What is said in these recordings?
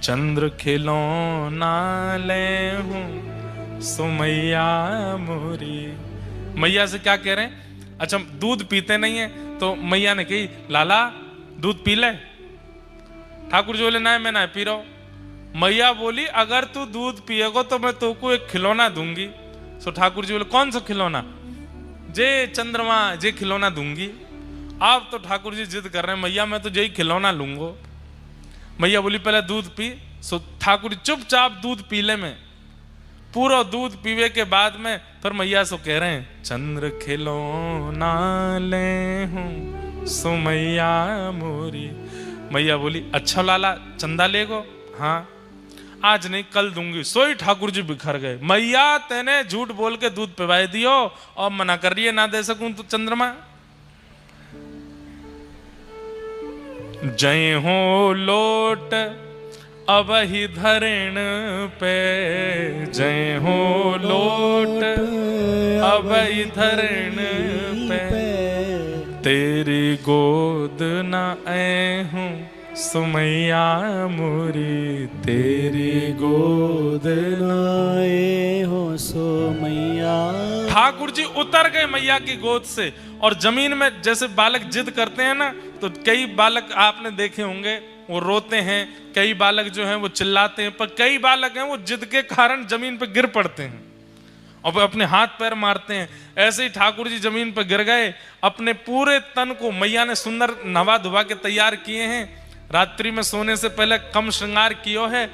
चंद्र खिलौना ले हूं सो मैया मोरी। मैया से क्या कह रहे हैं? अच्छा, दूध पीते नहीं है तो मैया ने कही लाला दूध पी ले। ठाकुर जी बोले ना मैं ना पी रहा हूं। मैया बोली अगर तू दूध पिएगा तो मैं तुमको एक खिलौना दूंगी। सो ठाकुर जी बोले कौन सा खिलौना? जे चंद्रमा जे खिलौना दूंगी। आप तो ठाकुर जी जिद कर रहे हैं मैया मैं तो यही खिलौना लूंगा। मैया बोली पहले दूध पी। सो ठाकुर जी चुपचाप दूध पी ले में। पूरा दूध पीवे के बाद में फिर मैया सो कह रहे हैं चंद्र खिलौना ले हूं सो मैया मोरी। मैया बोली अच्छा लाला चंदा लेगो? हाँ आज नहीं कल दूंगी। सोई ठाकुर जी बिखर गए। मैया तेने झूठ बोल के दूध पिवाई दियो और मना कर रही है ना दे सकूं तो चंद्रमा। जय हो लोट अब ही धरण पे, जय हो लोट अब ही धरण पे, तेरी गोद न आए हूं सुमैया मोरी, तेरी गोद न आए हो सुमैया। ठाकुर जी उतर गए मैया की गोद से और जमीन में जैसे बालक जिद करते हैं ना, तो कई बालक आपने देखे होंगे वो रोते हैं, कई बालक जो हैं वो चिल्लाते हैं, पर कई बालक हैं वो जिद के कारण जमीन पर गिर पड़ते हैं और अपने हाथ पैर मारते हैं। ऐसे ही ठाकुर जी जमीन पर गिर गए। अपने पूरे तन को मैया ने सुंदर नवा धुवा के तैयार किए हैं। रात्रि में सोने से पहले कम श्रृंगार कियो है।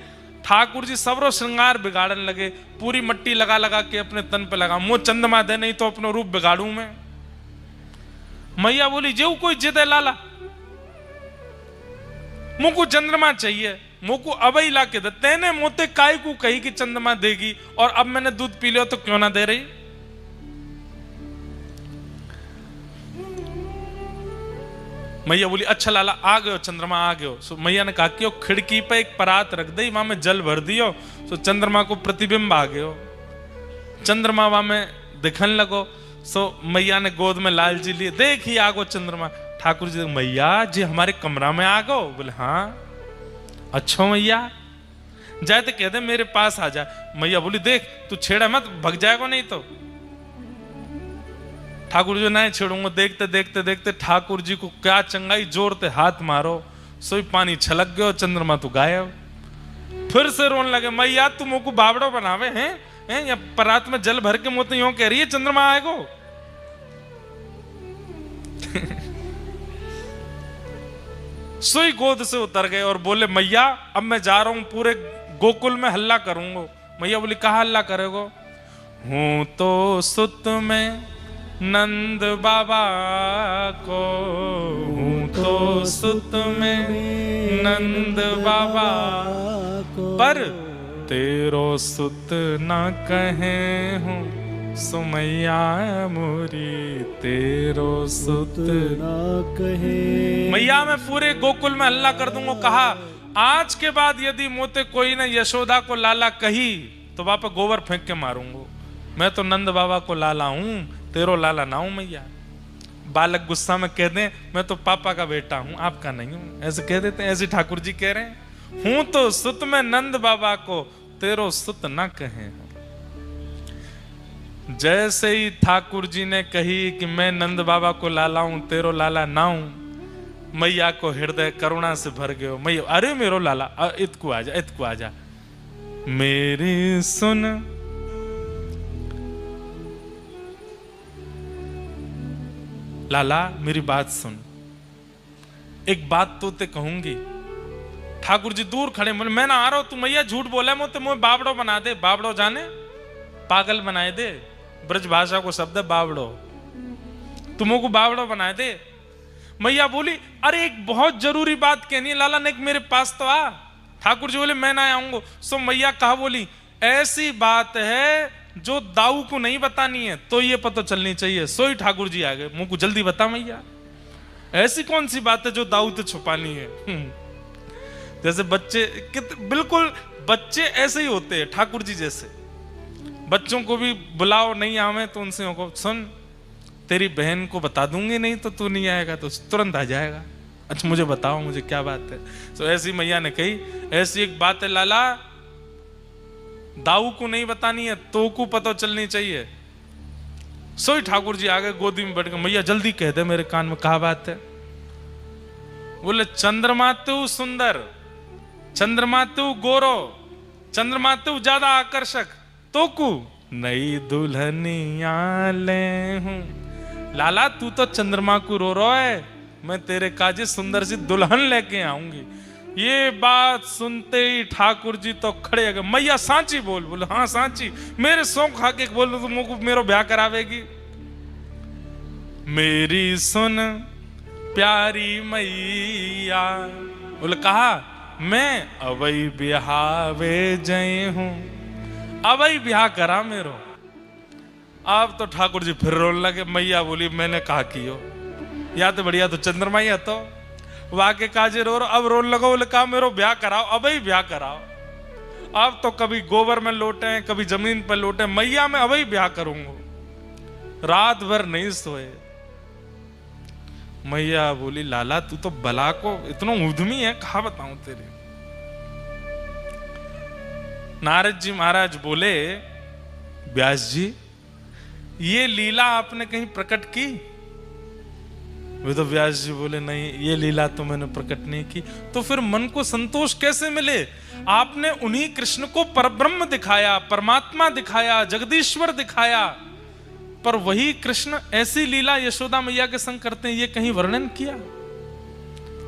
ठाकुर जी सबरो श्रृंगार बिगाड़ने लगे। पूरी मट्टी लगा लगा के अपने तन पे लगा। मुँह चंद्रमा दे नहीं तो अपना रूप बिगाड़ू मैं। मैया बोली जो कोई जिद है लाला, मुझको चंद्रमा चाहिए, मुझको अब ही ला के दे। तेने मोते काय को कही कि चंद्रमा देगी और अब मैंने दूध पी लिया तो क्यों ना दे रही। मैया बोली अच्छा लाला आ गयो चंद्रमा आ गयो। सो मैया ने कहा कि खिड़की पे एक परात रख दई, वहां में जल भर दियो। सो चंद्रमा को प्रतिबिंब आ गयो, चंद्रमा वहां में दिखने लगो। सो मैया ने गोद में लाल जी लिए, देखी आ गो चंद्रमा। ठाकुर जी मैया जी हमारे कमरा में आ गो। बोले हाँ अच्छा मैया जाए तो कह दे मेरे पास आ जा। मैया बोली देख तू छेड़ा मत, भग जाएगा नहीं तो। ठाकुर जी नहीं छेड़ूंगा। देखते देखते देखते ठाकुर जी को क्या चंगाई, जोरते हाथ मारो, सोई पानी छलक गयो, चंद्रमा तो गायब। फिर से रोने लगे मैया तू मुझको बावड़ो बनावे हैं या परात में जल भर के मुँह तो यूं कह रही है चंद्रमा आएगो। सोई गोद से उतर गए और बोले मैया अब मैं जा रहा हूं, पूरे गोकुल में हल्ला करूंगा। मैया बोली कहा हल्ला करेगो? हूं तो सुत में नंद बाबा को, हूं तो सुत में नंद बाबा को, पर तेरो सुत ना कहे हूं सुमैया मोरी, तेरो सुत ना कहे। मैया मैं पूरे गोकुल में हल्ला कर दूंगा। कहा आज के बाद यदि मोते कोई ने यशोदा को लाला कही तो वापस गोबर फेंक के मारूंगा। मैं तो नंद बाबा को लाला हूं, तेरो लाला ना हूं मैया। बालक गुस्सा में कह दें मैं तो पापा का बेटा हूं आपका नहीं हूं, ऐसे कह देते हैं। ऐसे ठाकुर जी कह रहे हैं हूं तो सुत में नंद बाबा को, तेरो सुत ना कहे। जैसे ही ठाकुर जी ने कही कि मैं नंद बाबा को लाला हूं तेरो लाला ना हूं, मैया को हृदय करुणा से भर गयो। मैया अरे मेरो लाला इतको आजा, इतको आजा। मेरी सुन लाला मेरी बात सुन, एक बात तो ते कहूंगी। ठाकुर जी दूर खड़े, मैं ना आ रहा हूं, तू मैया झूठ बोला मुझे, मुझे बावड़ो बना दे। बावड़ो जाने पागल बनाए दे, ब्रज भाषा को शब्द है बावड़ो, तुमों को बावड़ो बनाए दे। मैया बोली अरे एक बहुत जरूरी बात कहनी है लाला ने, मेरे पास तो आ। ठाकुर जी बोले मैं ना आऊंगा। सो मैया कहा बोली ऐसी बात है जो दाऊ को नहीं बतानी है तो ये पता चलनी चाहिए। सोई ठाकुर जी आ गए, मुंह को जल्दी बता मैया, ऐसी कौन सी बात है जो दाऊ तो छुपानी है। जैसे बच्चे बिल्कुल बच्चे ऐसे ही होते हैं ठाकुर जी जैसे। बच्चों को भी बुलाओ नहीं आवे तो उनसे सुन तेरी बहन को बता दूंगी, नहीं तो तू नहीं आएगा तो तुरंत आ जाएगा। अच्छा मुझे बताओ, मुझे क्या बात है? तो ऐसी मैया ने कही, ऐसी एक बात है लाला, दाऊ को नहीं बतानी है, तो को पता चलनी चाहिए। सोई ठाकुर जी आ गए, गोदी में बैठ के, मैया जल्दी कह दे मेरे कान में, कहा बात है? बोले चंद्रमा तो सुंदर, चंद्रमा तो गोरो, चंद्रमा तो ज्यादा आकर्षक, तो कु नई दुल्हनिया ले हूं। लाला तू तो चंद्रमा को रो रहा है, मैं तेरे काजे सुंदर सी दुल्हन लेके आऊंगी। ये बात सुनते ही ठाकुर जी तो खड़े हो गए, मैया सांची बोल। बोले हाँ सांची, मेरे सौ खा के बोल तो मुझको मेरो ब्याह करावेगी। मेरी सुन प्यारी मैया। बोले कहा, मैं अवई ब्याहवे जय हूं, अवई ब्याह करा मेरो। अब तो ठाकुर जी फिर रोने लगे। मैया बोली मैंने कहा कि हो, या तो बढ़िया तो चंद्रमा ही है, तो वाके काजे रो, अब रोने लगो। बोले कहा मेरो ब्याह कराओ, अवई ब्याह कराओ। अब तो कभी गोबर में लोटे, कभी जमीन पर लोटे, मैया मैं अवई ब्याह करूंगा। रात भर नहीं सोए। मैया बोली लाला तू तो बला को इतना उद्यमी है, कहा बताऊं तेरे। नारद जी महाराज बोले, व्यास जी ये लीला आपने कहीं प्रकट की? वे तो व्यास जी बोले नहीं, ये लीला तो मैंने प्रकट नहीं की। तो फिर मन को संतोष कैसे मिले? आपने उन्हीं कृष्ण को परब्रह्म दिखाया, परमात्मा दिखाया, जगदीश्वर दिखाया, पर वही कृष्ण ऐसी लीला यशोदा मैया के संग करते हैं, ये कहीं वर्णन किया?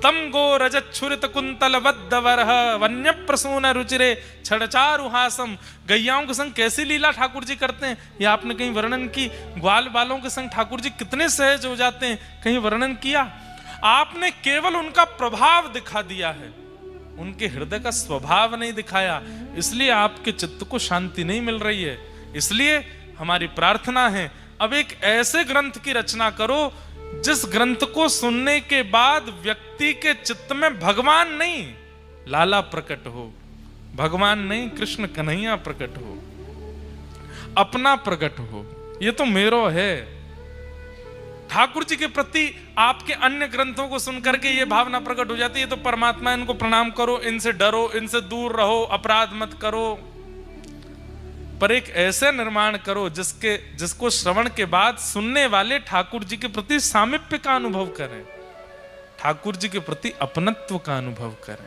तम गो रजत छुरित कुंतल वद्दवरह वन्य प्रसून रुचिरे छड़चारुहासम। गैयाओं के संग कैसी लीला ठाकुर जी करते हैं, ये आपने कहीं वर्णन की? ग्वाल बालों के संग ठाकुर जी कितने सहज हो जाते हैं, कहीं वर्णन किया? आपने केवल उनका प्रभाव दिखा दिया है, उनके हृदय का स्वभाव नहीं दिखाया, इसलिए आपके चित्त को शांति नहीं मिल रही है। इसलिए हमारी प्रार्थना है, अब एक ऐसे ग्रंथ की रचना करो जिस ग्रंथ को सुनने के बाद व्यक्ति के चित्त में भगवान नहीं लाला प्रकट हो, भगवान नहीं कृष्ण कन्हैया प्रकट हो, अपना प्रकट हो। ये तो मेरो है। ठाकुर जी के प्रति आपके अन्य ग्रंथों को सुन करके ये भावना प्रकट हो जाती है, तो परमात्मा इनको प्रणाम करो, इनसे डरो, इनसे दूर रहो, अपराध मत करो। पर एक ऐसे निर्माण करो जिसको श्रवण के बाद सुनने वाले ठाकुर जी के प्रति सामीप्य का अनुभव करें, ठाकुर जी के प्रति अपनत्व का अनुभव करें।